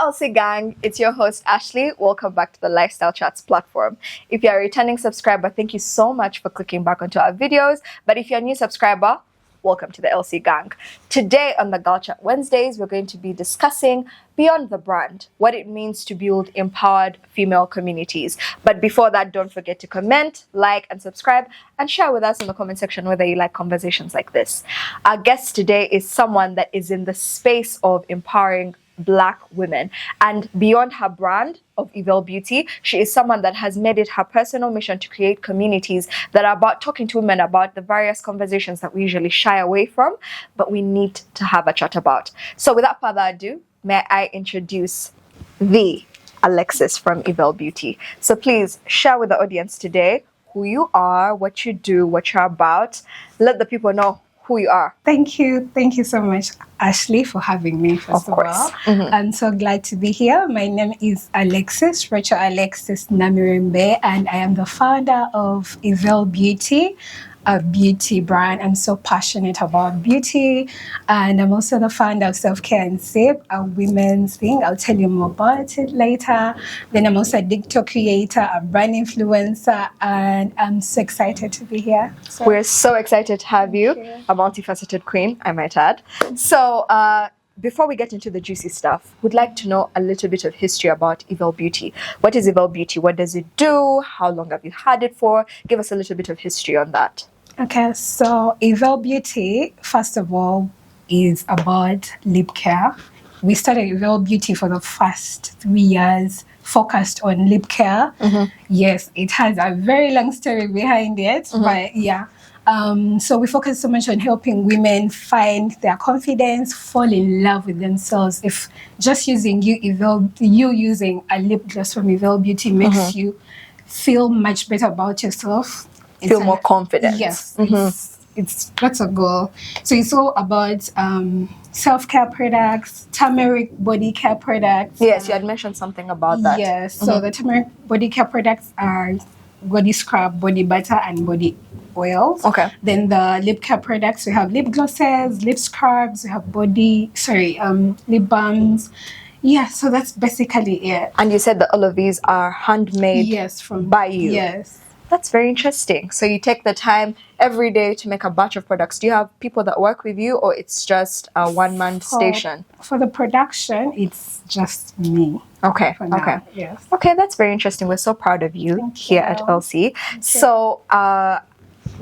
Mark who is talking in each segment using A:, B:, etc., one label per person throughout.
A: LC gang, it's your host Ashley. Welcome back to the Lifestyle Chats platform. If you're a returning subscriber, thank you so much for clicking back onto our videos. But if you're a new subscriber, welcome to the LC gang. Today on the Girl Chat Wednesdays, we're going to be discussing beyond the brand, what it means to build empowered female communities. But before that, don't forget to comment, like, and subscribe, and share with us in the comment section whether you like conversations like this. Our guest today is someone that is in the space of empowering Black women, and beyond her brand of Ivelle Beauty, she is someone that has made it her personal mission to create communities that are about talking to women about the various conversations that we usually shy away from, but we need to have a chat about. So without further ado, may I introduce the Alexis from Ivelle Beauty. So please share with the audience today who you are, what you do, what you're about. Let the people know who you are.
B: Thank you so much, Ashley, for having me, first of all. I'm so glad to be here. My name is Alexis, Rachel Alexis Namirembe, and I am the founder of Ivelle Beauty, a beauty brand. I'm so passionate about beauty, and I'm also the founder of Self-Care and Sip, a women's thing. I'll tell you more about it later. Then I'm also a TikTok creator, a brand influencer, and I'm so excited to be here. So,
A: we're so excited to have you, a multifaceted queen, I might add. So before we get into the juicy stuff, we'd like to know a little bit of history about Ivelle Beauty. What is Ivelle Beauty? What does it do? How long have you had it for? Give us a little bit of history on that.
B: Okay, so Ivelle Beauty, first of all, is about lip care. We started Ivelle Beauty for the first 3 years, focused on lip care. Yes, it has a very long story behind it, but yeah. So we focus so much on helping women find their confidence, fall in love with themselves. If just using you using a lip gloss from Ivelle Beauty makes you feel much better about yourself.
A: Feel more confident.
B: Yes, that's a goal. So it's all about self-care products, turmeric body care products.
A: Yes, you had mentioned something about that.
B: Yes, so the turmeric body care products are body scrub, body butter, and body oils.
A: Okay.
B: Then the lip care products, we have lip glosses, lip scrubs, we have lip balms. Yeah, so that's basically it.
A: And you said that all of these are handmade.
B: Yes,
A: by you.
B: Yes.
A: That's very interesting. So you take the time every day to make a batch of products. Do you have people that work with you, or it's just a one-man station?
B: For the production, it's just me.
A: Okay.
B: Okay. Yes.
A: Okay, that's very interesting. We're so proud of you here at LC. So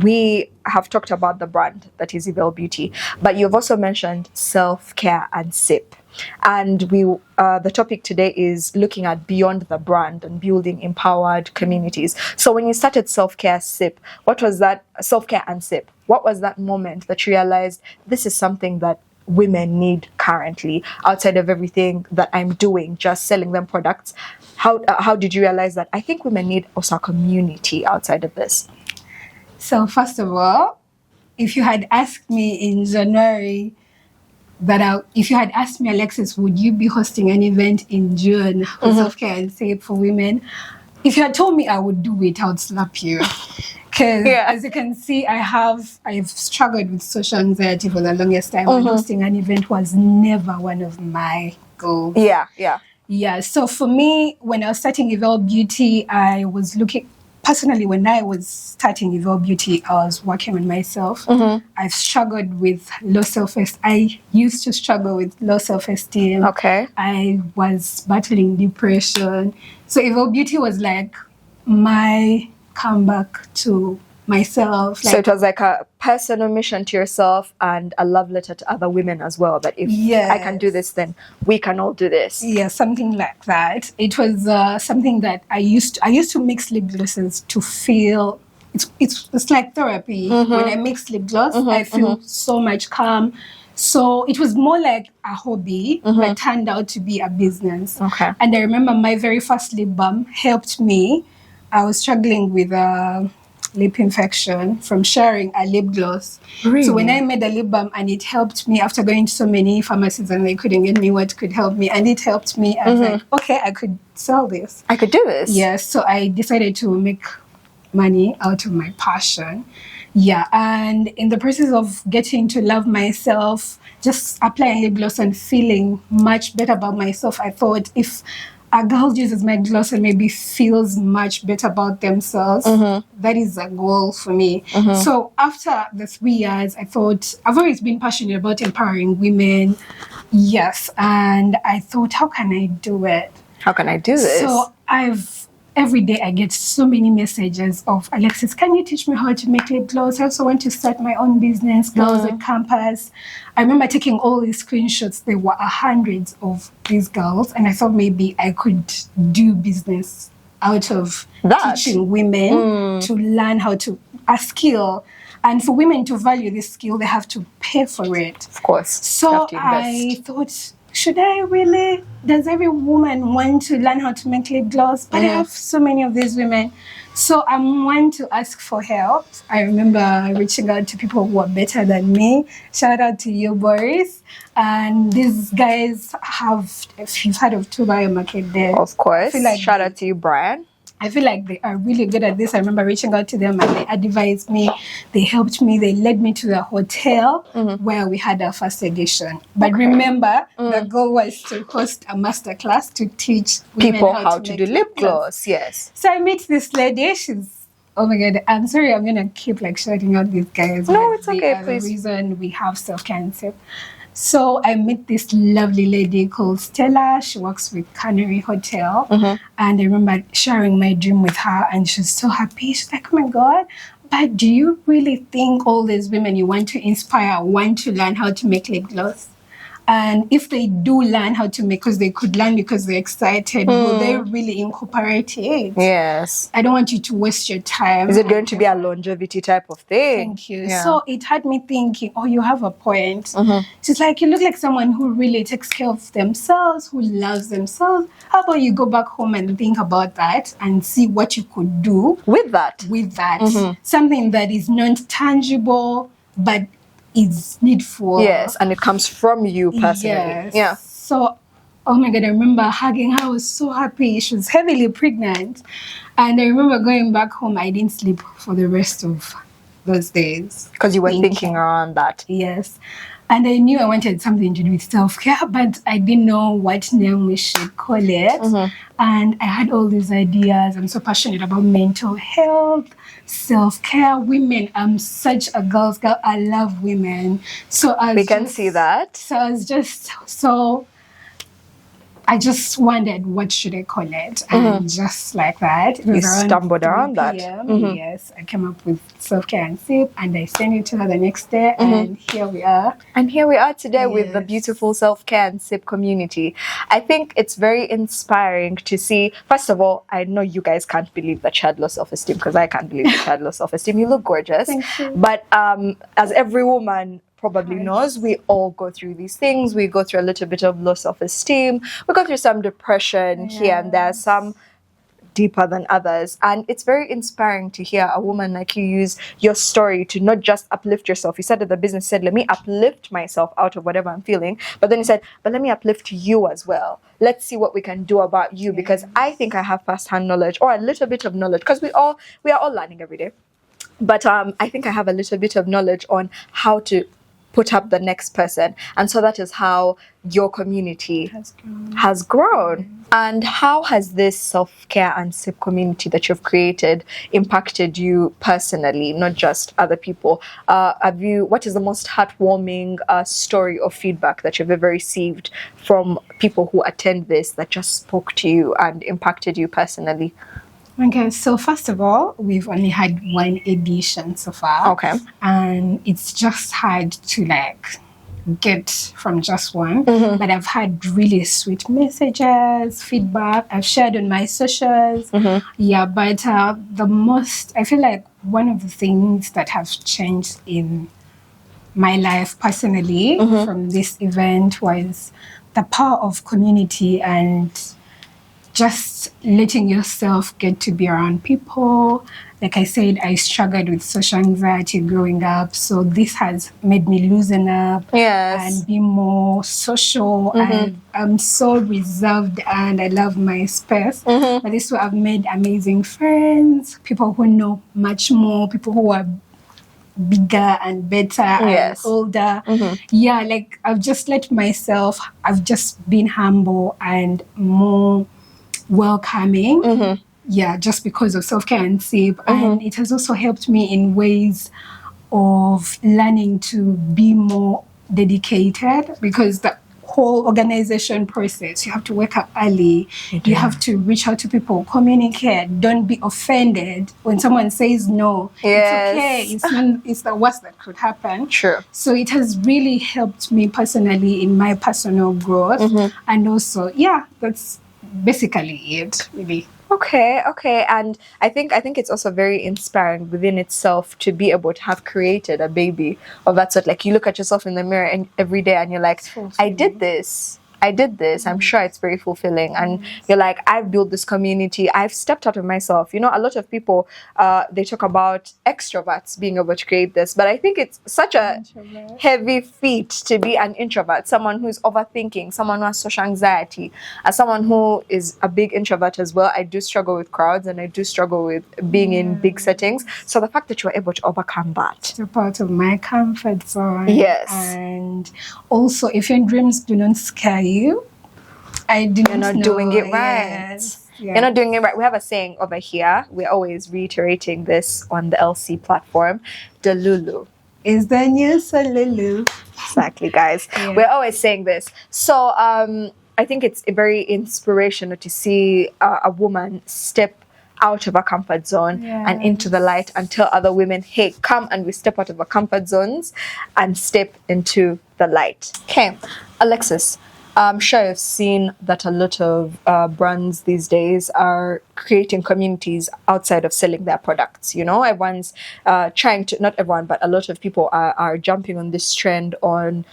A: we have talked about the brand that is Ivelle Beauty, but you've also mentioned self-care and sip. And the topic today is looking at beyond the brand and building empowered communities. So when you started Self-Care Sip, what was that? Self-Care and Sip. What was that moment that you realized this is something that women need currently outside of everything that I'm doing, just selling them products? How did you realize that I think women need also a community outside of this?
B: So first of all, if you had asked me in January, if you had asked me, Alexis, would you be hosting an event in June for Self-Care and Save for women? If you had told me I would do it, I would slap you. Because as you can see, I've struggled with social anxiety for the longest time. And hosting an event was never one of my goals. Yeah. So for me, when I was starting Ivelle Beauty, I was looking. Personally, when I was starting Ivelle Beauty, I was working on myself. I've struggled with low self-esteem. I used to struggle with low self-esteem.
A: Okay.
B: I was battling depression. So Ivelle Beauty was like my comeback to myself.
A: So it was like a personal mission to yourself and a love letter to other women as well. That if I can do this, then we can all do this.
B: Yeah, something like that. It was something that I used to mix lip glosses to feel. It's like therapy. When I mix lip gloss, I feel so much calm. So it was more like a hobby that turned out to be a business.
A: Okay.
B: And I remember my very first lip balm helped me. I was struggling with lip infection from sharing a lip gloss.
A: Really?
B: So when I made a lip balm and it helped me after going to so many pharmacies and they couldn't get me what could help me, and it helped me, I was like, okay, I could sell this.
A: I could do this.
B: Yes, so I decided to make money out of my passion. Yeah, and in the process of getting to love myself, just applying lip gloss and feeling much better about myself, I thought if a girl uses my gloss and maybe feels much better about themselves, that is a goal for me. So after the 3 years, I thought I've always been passionate about empowering women. Yes, and I thought, how can I do it?
A: How can I do this?
B: So every day I get so many messages of, Alexis, can you teach me how to make lip gloss? I also want to start my own business, girls at campus. I remember taking all these screenshots. There were hundreds of these girls, and I thought maybe I could do business out of teaching women to learn how to a skill. And for women to value this skill, they have to pay for it.
A: Of course.
B: So I thought, should I really? Does every woman want to learn how to make lip gloss? But I have so many of these women. So I'm one to ask for help. I remember reaching out to people who are better than me. Shout out to you, Boris. And these guys have, if you've heard of Tuba Market there.
A: Of course. Shout out to you, Brian.
B: I feel like they are really good at this. I remember reaching out to them and they advised me, they helped me, they led me to the hotel where we had our first edition. But remember, the goal was to host a masterclass to teach
A: people how to do lip gloss. Yes.
B: So I met this lady. She's, oh my God, I'm sorry, I'm going to keep like shouting out these guys.
A: No, it's okay, please.
B: The reason we have self-care. So I met this lovely lady called Stella. She works with Canary Hotel. And I remember sharing my dream with her and she's so happy. She's like, oh my God, but do you really think all these women you want to inspire want to learn how to make lip gloss? And if they do learn how to make, because they could learn because they're excited, will they really incorporate it?
A: Yes.
B: I don't want you to waste your time.
A: Is it going to be a longevity type of thing?
B: Thank you. Yeah. So it had me thinking, oh, you have a point. She's like, you look like someone who really takes care of themselves, who loves themselves. How about you go back home and think about that and see what you could do
A: with that?
B: Something that is non-tangible, but is needful.
A: Yes, and it comes from you personally.
B: Yes.
A: Yeah.
B: So, oh my God, I remember hugging her. I was so happy. She was heavily pregnant. And I remember going back home. I didn't sleep for the rest of those days.
A: Because you were thinking around that.
B: Yes. And I knew I wanted something to do with self-care, but I didn't know what name we should call it. And I had all these ideas. I'm so passionate about mental health, self-care, women. I'm such a girl's girl. I love women. So
A: we can see that.
B: So I was just I just wondered what should I call it, and just like that, it was
A: you stumbled around that.
B: Yes, I came up with self-care and sip, and I sent it to her the next day, and here we are.
A: And here we are today with the beautiful self-care and sip community. I think it's very inspiring to see. First of all, I know you guys can't believe that she had low self-esteem, because I can't believe that she had low self-esteem. You look gorgeous.
B: Thank you.
A: But as every woman probably knows, we all go through these things. We go through a little bit of low self-esteem. We go through some depression here and there, some deeper than others. And it's very inspiring to hear a woman like you use your story to not just uplift yourself. You said that the business said, let me uplift myself out of whatever I'm feeling. But then you said, but let me uplift you as well. Let's see what we can do about you, because I think I have first-hand knowledge, or a little bit of knowledge, because we are all learning every day. But I think I have a little bit of knowledge on how to put up the next person. And so that is how your community has grown. And how has this self-care and sip community that you've created impacted you personally, not just other people? What is the most heartwarming story or feedback that you've ever received from people who attend this that just spoke to you and impacted you personally?
B: Okay, so first of all, we've only had one edition so far.
A: Okay.
B: And it's just hard to get from just one. But I've had really sweet messages, feedback. I've shared on my socials. Yeah, but the most, I feel like one of the things that have changed in my life personally from this event was the power of community and just letting yourself get to be around people. Like I said, I struggled with social anxiety growing up. So this has made me loosen up and be more social. And I'm so reserved and I love my space. But this way I've made amazing friends, people who know much more, people who are bigger and better and
A: Yes.
B: older. Yeah, like I've just been humble and more welcoming. Yeah, just because of self-care and sip. And it has also helped me in ways of learning to be more dedicated, because the whole organization process, you have to wake up early, you have to reach out to people, communicate, don't be offended when someone says no.
A: Yes.
B: It's okay, it's the worst that could happen.
A: True.
B: So it has really helped me personally in my personal growth. And also, yeah, that's basically it, really.
A: Okay, and I think it's also very inspiring within itself to be able to have created a baby of that sort. Like, you look at yourself in the mirror and every day and you're like, I did this. I'm sure it's very fulfilling. And you're like, I've built this community. I've stepped out of myself. You know, a lot of people, they talk about extroverts being able to create this, but I think it's such a heavy feat to be an introvert, someone who's overthinking, someone who has social anxiety. As someone who is a big introvert as well, I do struggle with crowds and I do struggle with being in big settings. So the fact that you were able to overcome that.
B: It's a part of my comfort zone.
A: Yes.
B: And also, if your dreams do not scare you, you're
A: not doing it right.
B: Yes. Yeah.
A: You're not doing it right. We have a saying over here. We're always reiterating this on the LC platform. Delulu
B: is the new Salulu.
A: Exactly, guys. Yeah. We're always saying this. So I think it's very inspirational to see a woman step out of our comfort zone and into the light and tell other women, hey, come and we step out of our comfort zones and step into the light. Okay, Alexis, I'm sure you've seen that a lot of brands these days are creating communities outside of selling their products. You know, everyone's trying to, not everyone, but a lot of people are jumping on this trend on,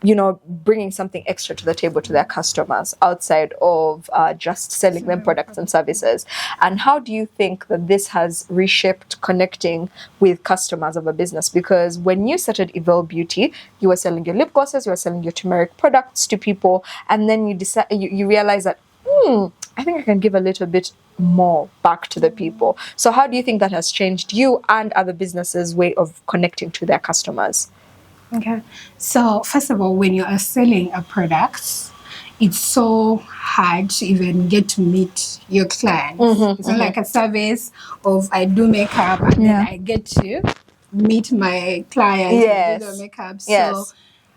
A: you know, bringing something extra to the table to their customers outside of just selling them products and services. And how do you think that this has reshaped connecting with customers of a business? Because when you started Ivelle Beauty, you were selling your lip glosses, you were selling your turmeric products to people, and then you realize that, I think I can give a little bit more back to the people. So how do you think that has changed you and other businesses' way of connecting to their customers?
B: Okay. So first of all, when you are selling a product, it's so hard to even get to meet your clients. It's not like a service of I do makeup and then I get to meet my clients and do their makeup. So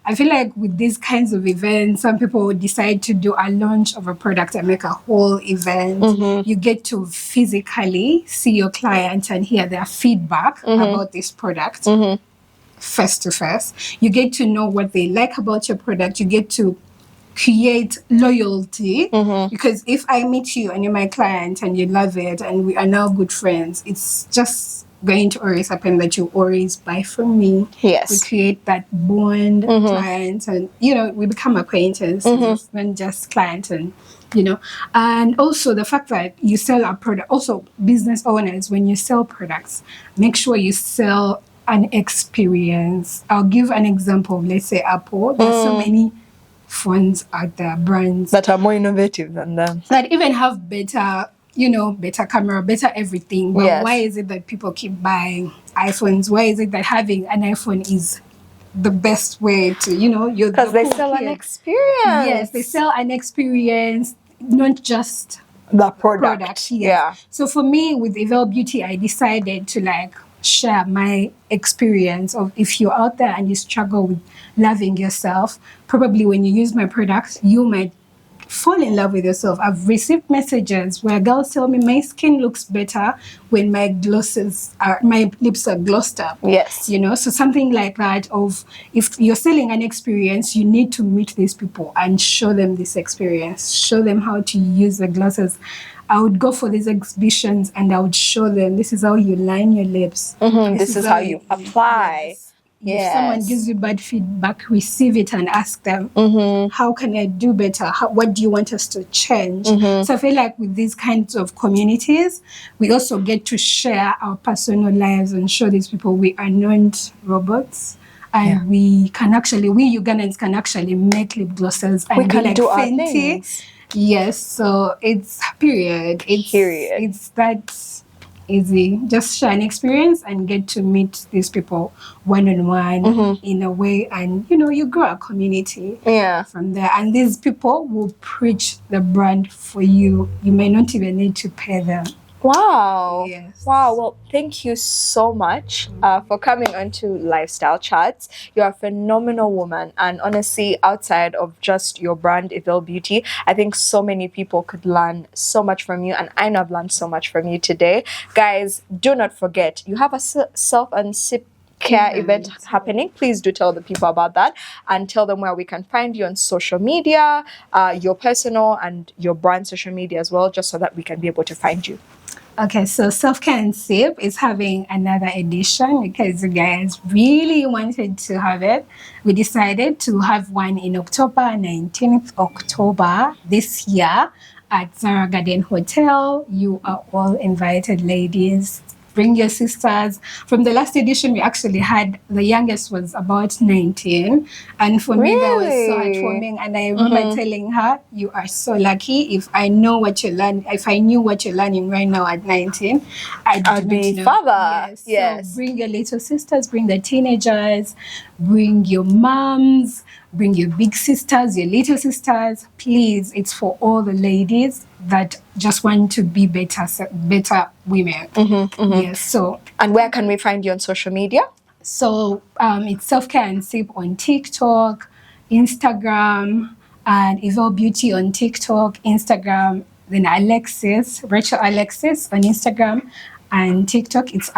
B: I feel like with these kinds of events, some people decide to do a launch of a product and make a whole event. You get to physically see your clients and hear their feedback about this product face to face. You get to know what they like about your product. You get to create loyalty, because if I meet you and you're my client and you love it and we are now good friends, it's just going to always happen that you always buy from me.
A: Yes.
B: We create that bond, clients, and, you know, we become acquaintances, not just clients, and, you know. And also the fact that you sell a product, also business owners, when you sell products, make sure you sell an experience. I'll give an example. Let's say Apple. There's so many phones out there, brands
A: that are more innovative than them,
B: that even have better, you know, better camera, better everything. But why is it that people keep buying iPhones? Why is it that having an iPhone is the best way to, you know,
A: because they sell an experience.
B: Yes, they sell an experience, not just
A: the product. Yeah.
B: So for me, with Ivelle Beauty, I decided to like share my experience of, if you're out there and you struggle with loving yourself, probably when you use my products, you might fall in love with yourself. I've received messages where girls tell me my skin looks better when my lips are glossed up.
A: Yes.
B: You know, so something like that of, if you're selling an experience, you need to meet these people and show them this experience, show them how to use the glosses. I would go for these exhibitions and I would show them, this is how you line your lips.
A: This is how you apply.
B: Yes. If someone gives you bad feedback, receive it and ask them, how can I do better? What do you want us to change? So I feel like with these kinds of communities, we also get to share our personal lives and show these people we are not robots. And we Ugandans can actually make lip glosses and
A: we can
B: like
A: do our
B: Fenty. Things. Yes, so it's period. It's that easy. Just share an experience and get to meet these people one-on-one in a way, and you grow a community from there. And these people will preach the brand for you. You may not even need to pay them.
A: Wow.
B: Yes.
A: Wow. Well, thank you so much for coming onto Lifestyle Chats. You're a phenomenal woman. And honestly, outside of just your brand, Ivelle Beauty, I think so many people could learn so much from you. And I know I've learned so much from you today. Guys, do not forget, you have a self and sip care event happening. Please do tell the people about that and tell them where we can find you on social media, your personal and your brand social media as well, just so that we can be able to find you.
B: Okay, so Self-Care and Sip is having another edition because you guys really wanted to have it. We decided to have one in October, 19th October this year at Zara Garden Hotel. You are all invited, ladies. Bring your sisters. From the last edition, we actually had, the youngest was about 19. And for me, that was so heartwarming. And I remember telling her, you are so lucky. If I knew what you're learning right now at 19, I'd be
A: father.
B: Yes. So bring your little sisters, bring the teenagers, bring your moms, bring your big sisters, your little sisters. Please, it's for all the ladies that just want to be better women. Yes. So,
A: and where can we find you on social media?
B: So it's Self-Care and Sip on TikTok, Instagram, and Ivelle Beauty on TikTok, Instagram. Then Rachel Alexis on Instagram, and TikTok. It's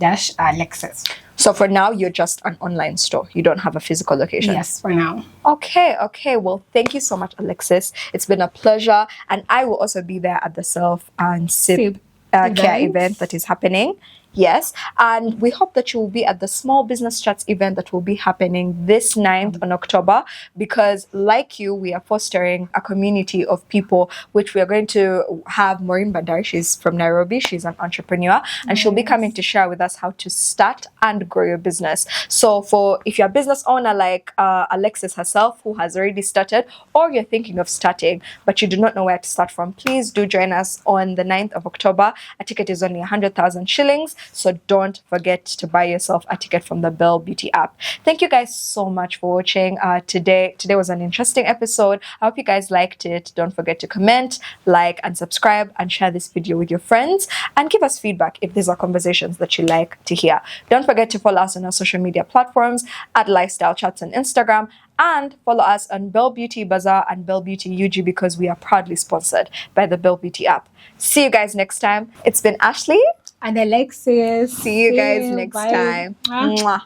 B: R-Alexis.
A: So for now, you're just an online store. You don't have a physical location.
B: Yes, for now.
A: Okay. Well, thank you so much, Alexis. It's been a pleasure. And I will also be there at the Self and Sip Care event that is happening. Yes. And we hope that you will be at the Small Business Chats event that will be happening this 9th on October, because like you, we are fostering a community of people, which we are going to have Maureen Bandari. She's from Nairobi. She's an entrepreneur, and she'll be coming to share with us how to start and grow your business. So if you're a business owner like Alexis herself, who has already started, or you're thinking of starting, but you do not know where to start from, please do join us on the 9th of October. A ticket is only 100,000 shillings. So don't forget to buy yourself a ticket from the Ivelle Beauty app. Thank you guys so much for watching. Today was an interesting episode. I hope you guys liked it. Don't forget to comment, like, and subscribe, and share this video with your friends, and give us feedback if these are conversations that you like to hear. Don't forget to follow us on our social media platforms at Lifestyle Chats on Instagram, and follow us on Ivelle Beauty Bazaar and Ivelle Beauty UG, because we are proudly sponsored by the Ivelle Beauty app. See you guys next time. It's been Ashley
B: and Alexis.
A: See you guys next time. Mwah.